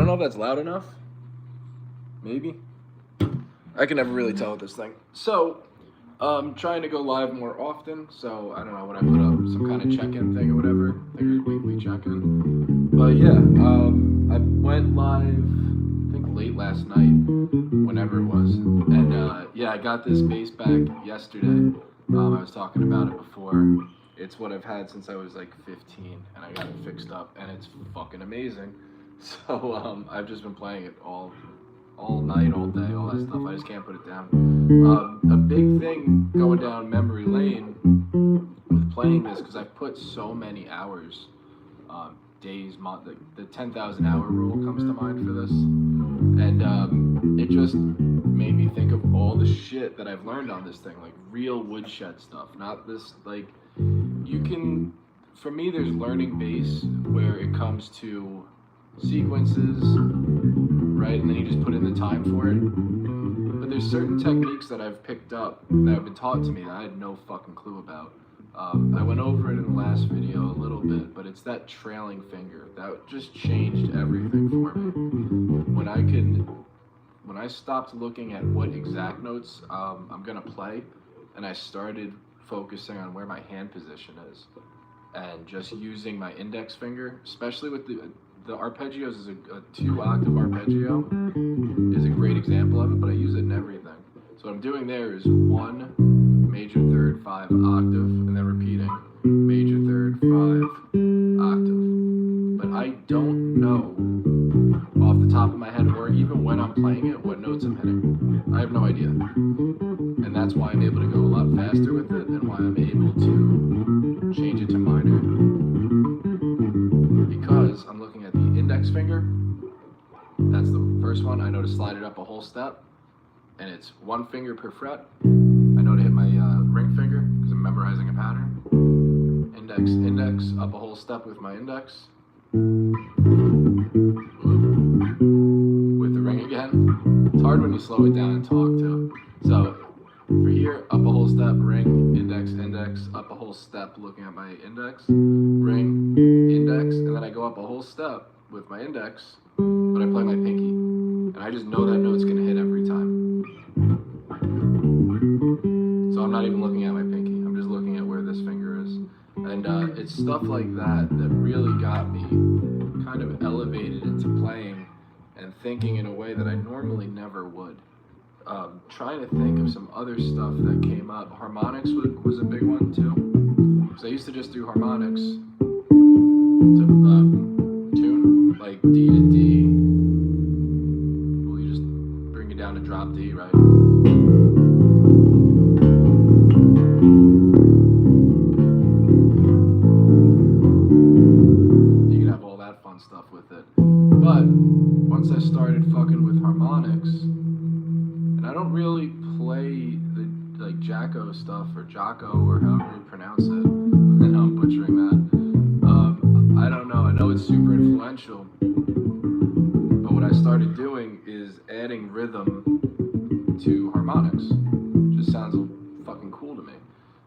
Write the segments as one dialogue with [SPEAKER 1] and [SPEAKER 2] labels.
[SPEAKER 1] don't know if that's loud enough. Maybe. I can never really tell with this thing. So, trying to go live more often. So, I don't know, when I put up some kind of check-in thing or whatever. I think it's weekly check-in. But yeah, I went live, I think late last night, whenever it was. And yeah, I got this bass back yesterday. I was talking about it before. It's what I've had since I was like 15, and I got it fixed up, and it's fucking amazing. So I've just been playing it all night, all day, all that stuff. I just can't put it down. A big thing going down memory lane with playing this, because I've put so many hours, days, months, the 10,000 hour rule comes to mind for this, and it just made me think of all the shit that I've learned on this thing, like real Woodshed stuff, not this, like, you can, for me, there's learning bass where it comes to sequences, right, and then you just put in the time for it. But there's certain techniques that I've picked up that have been taught to me that I had no fucking clue about. I went over it in the last video a little bit, but it's that trailing finger that just changed everything for me. When I stopped looking at what exact notes I'm gonna play, and I started focusing on where my hand position is, and just using my index finger, especially with the arpeggios, is a 2-octave arpeggio is a great example of it, but I use it in everything. So what I'm doing there is 1 major third 5 octave, and then repeating major third 5 octave. But I don't know off the top of my head, or even when I'm playing it, what notes I'm hitting. I have no idea. And that's why I'm able to go a lot faster with it, and why I'm able to change it to minor. Because I'm looking at the index finger. That's the first one. I know to slide it up a whole step, and it's 1 finger per fret. I know to hit my ring finger because I'm memorizing a pattern. Index, up a whole step with my index. With the ring again. It's hard when you slow it down and talk too. So for here, up a whole step, ring, index, up a whole step looking at my index, ring, index, and then I go up a whole step with my index, but I play my pinky. And I just know that note's gonna hit every time. So I'm not even looking at my pinky, I'm just looking at where this finger is. And it's stuff like that that really got me kind of elevated into playing and thinking in a way that I normally never would. Trying to think of some other stuff that came up. Harmonics was a big one too. So I used to just do harmonics to tune, like D to D. Well, you just bring it down to drop D, right? You can have all that fun stuff with it. But once I started fucking with harmonics, and I don't really play the like Jacko stuff or Jocko or however you pronounce it. I know I'm butchering that. I don't know. I know it's super influential. But what I started doing is adding rhythm to harmonics. Just sounds fucking cool to me.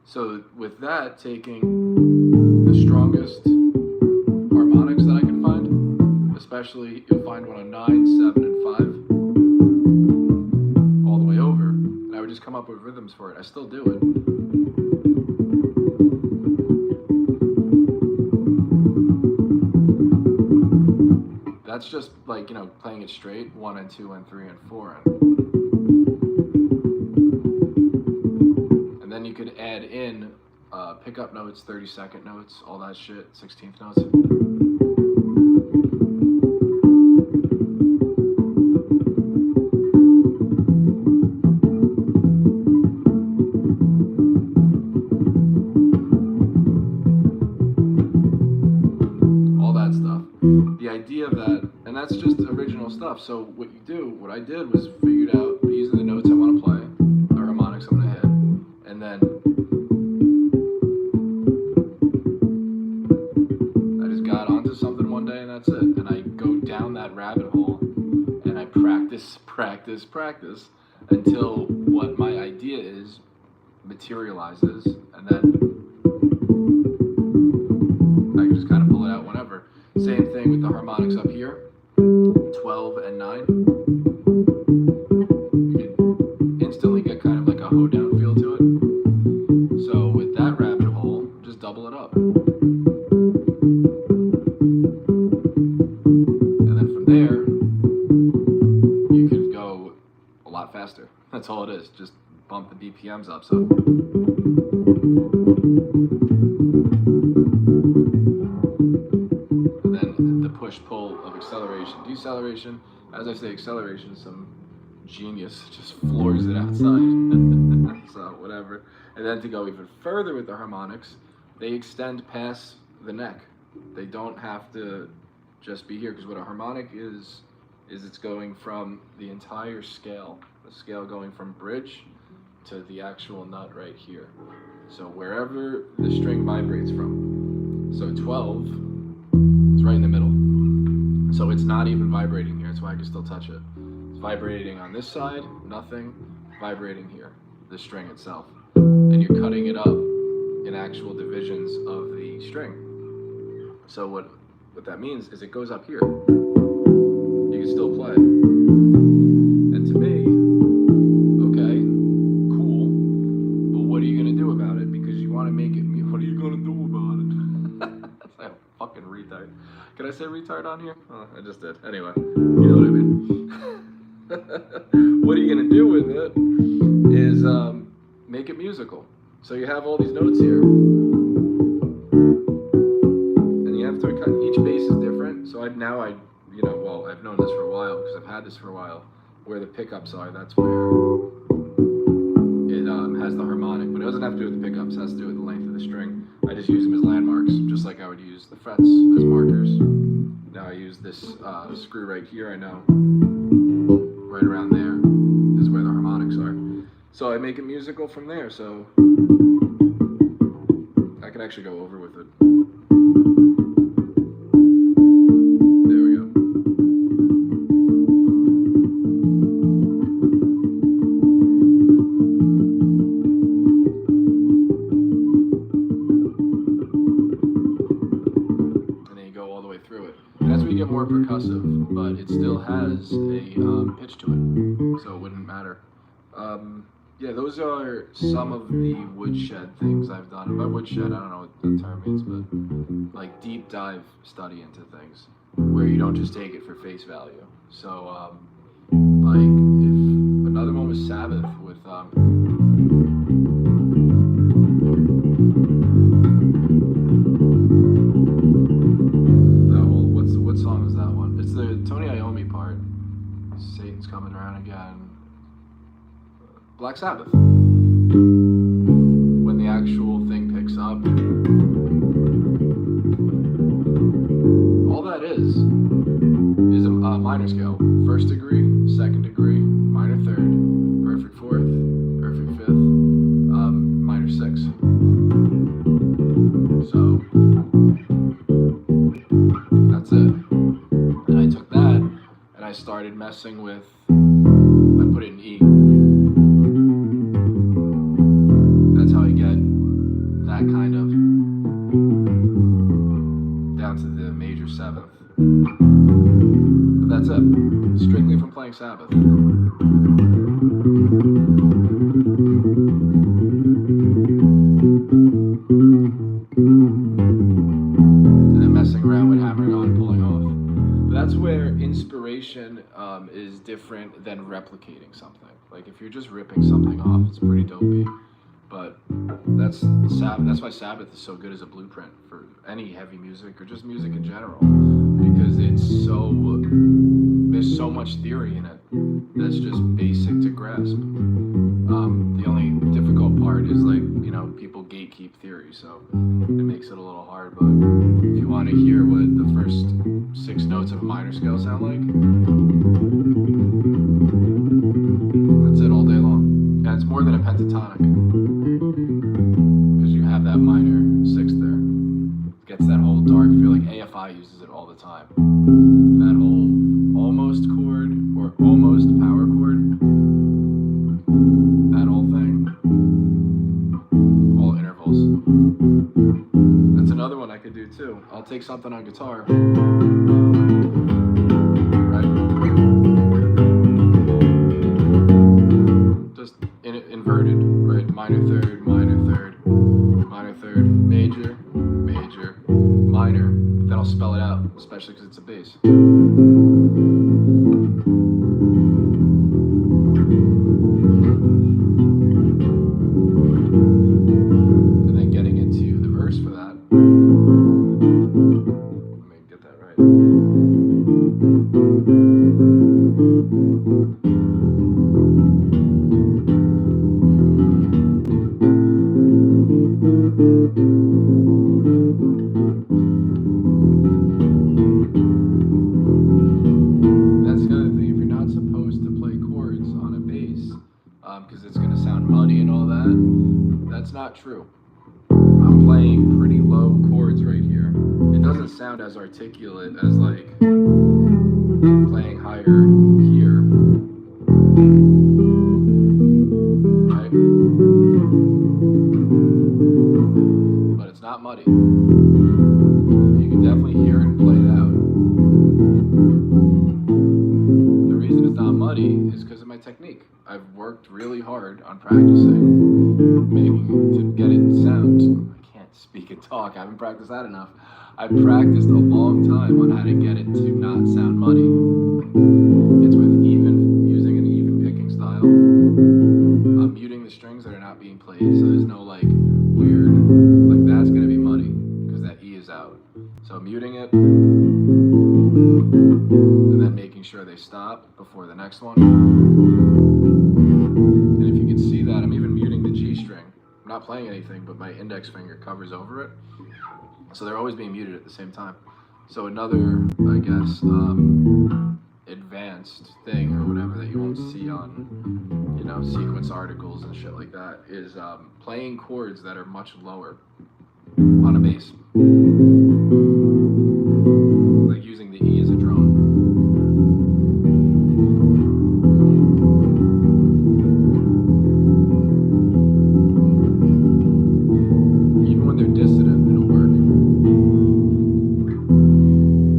[SPEAKER 1] So with that, taking the strongest harmonics that I can find, especially you'll find one on 9, 7, and 5. Just come up with rhythms for it. I still do it. That's just like, you know, playing it straight, 1 and 2 and 3 and 4. And then you could add in pickup notes, 30-second notes, all that shit, 16th notes. And that's just original stuff. So what I did was figured out these are the notes I want to play, the harmonics I'm going to hit, and then I just got onto something one day and that's it. And I go down that rabbit hole and I practice until what my idea is materializes, and then I can just kind of pull it out whenever. Same thing with the harmonics up here. 12 and 9, you can instantly get kind of like a hoedown feel to it. So with that rabbit hole, just double it up. And then from there, you can go a lot faster. That's all it is. Just bump the BPMs up. So and then the push-pull of acceleration, deceleration. As I say, acceleration, some genius just floors it outside. So whatever. And then to go even further with the harmonics, they extend past the neck. They don't have to just be here, because what a harmonic is it's going from the entire scale, the scale going from bridge to the actual nut right here. So wherever the string vibrates from. So 12 is right in the middle. So it's not even vibrating here. That's why I can still touch it. It's vibrating on this side, nothing. Vibrating here, the string itself. And you're cutting it up in actual divisions of the string. So what that means is it goes up here. You can still play. And to me, okay, cool, but what are you gonna do about it? Because you want to make it, what are you gonna do about it? That's like a fucking retard. Can I say retard on here? Oh, I just did. Anyway, you know what I mean. What are you gonna do with it is make it musical. So you have all these notes here, and you have to cut, each bass is different. So I've known this for a while, because I've had this for a while, where the pickups are. That's where it has the harmonic, but it doesn't have to do with the pickups. It has to do with the length of the string. I just use them as landmarks, just like I would use the frets as markers. Now I use this screw right here. I know right around there is where the harmonics are. So I make it musical from there. So I can actually go over with it. There we go. And then you go all the way through it. And that's where you get more percussive, but it still has a pitch to it, so it wouldn't matter. Yeah, those are some of the woodshed things I've done. And by woodshed, I don't know what the term means, but like deep dive study into things where you don't just take it for face value. So, like if another one was Sabbath with that whole, what song is that one? It's the Tony Iommi part. Satan's coming around again. Black Sabbath. When the actual thing picks up, all that is a minor scale. First degree, second degree, minor third, perfect fourth, perfect fifth, minor sixth. So that's it. And I took that and I started messing with, I put it in E. That's how I get that kind of down to the major seventh. But that's it. Strictly from playing Sabbath. And then messing around with hammering on and pulling off. But that's where inspiration is different than replicating something. Like if you're just ripping something off, it's pretty dopey. But that's why Sabbath is so good as a blueprint for any heavy music or just music in general, because there's so much theory in it that's just basic to grasp. The only difficult part is people gatekeep theory, so it makes it a little hard. But if you want to hear what the first 6 notes of a minor scale sound like, that's it all day long. And it's more than a pentatonic, because you have that minor 6th there. It gets that whole dark feel. Like AFI uses it all the time. That whole almost chord or almost power chord, that whole thing, all intervals. That's another one I could do too. I'll take something on guitar, right? That's the other thing. If you're not supposed to play chords on a bass, because it's going to sound muddy and all that, that's not true. I'm playing pretty low chords right here. It doesn't sound as articulate as like playing higher here, right? But it's not muddy. You can definitely hear it and play it out. The reason it's not muddy is because of my technique. I've worked really hard on practicing, making to get it sound. I can't speak and talk. I haven't practiced that enough. I've practiced a long time on how to get it to not sound muddy. It's with using an even picking style. I'm muting the strings that are not being played, so there's no like weird, like that's gonna be muddy because that E is out. So muting it, and then making sure they stop before the next one. And if you can see that, I'm even muting the G string. I'm not playing anything, but my index finger covers over it. So they're always being muted at the same time. So another, I guess, advanced thing or whatever that you won't see on, you know, sequence articles and shit like that is playing chords that are much lower on a bass. Like using the E as a drone. Even when they're dissonant, it'll work.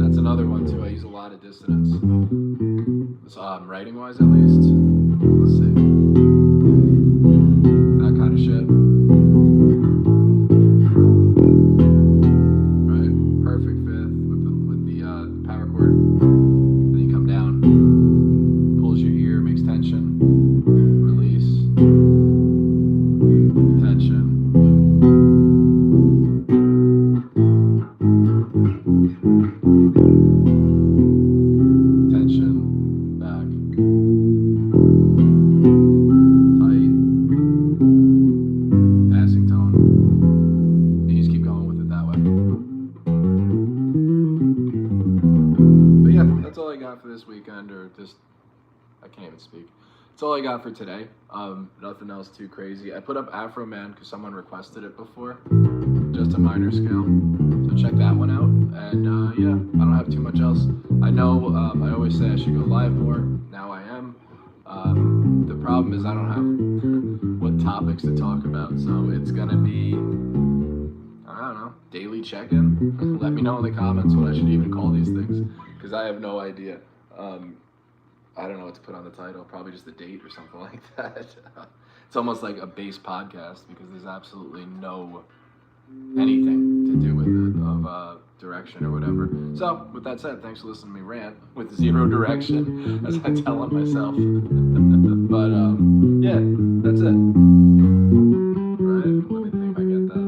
[SPEAKER 1] That's another one too. I use a lot of dissonance. So, writing wise at least. Let's see. That kind of shit. Right? Perfect fifth with the power chord. Then you come down, pulls your ear, makes tension, release, tension. Tension, back, tight, passing tone. You just keep going with it that way. But yeah, that's all I got for this weekend, or just, I can't even speak. That's all I got for today. Nothing else too crazy. I put up Afro Man because someone requested it before, just a minor scale. So check that one out. And yeah, I don't have too much else. I know I always say I should go live more. Now I am. The problem is I don't have what topics to talk about. So it's gonna be, I don't know, daily check-in. Let me know in the comments what I should even call these things, because I have no idea. I don't know what to put on the title. Probably just the date or something like that. It's almost like a bass podcast because there's absolutely no anything to do with it of direction or whatever. So with that said, thanks for listening to me rant with zero direction, as I tell on myself. But yeah, that's it. Right? Let me think if I get that.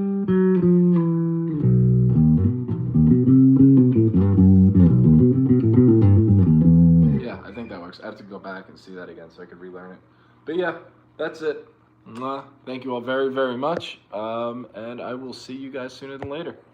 [SPEAKER 1] Yeah, I think that works. I have to go back and see that again so I could relearn it. But yeah, that's it. Thank you all very, very much. And I will see you guys sooner than later.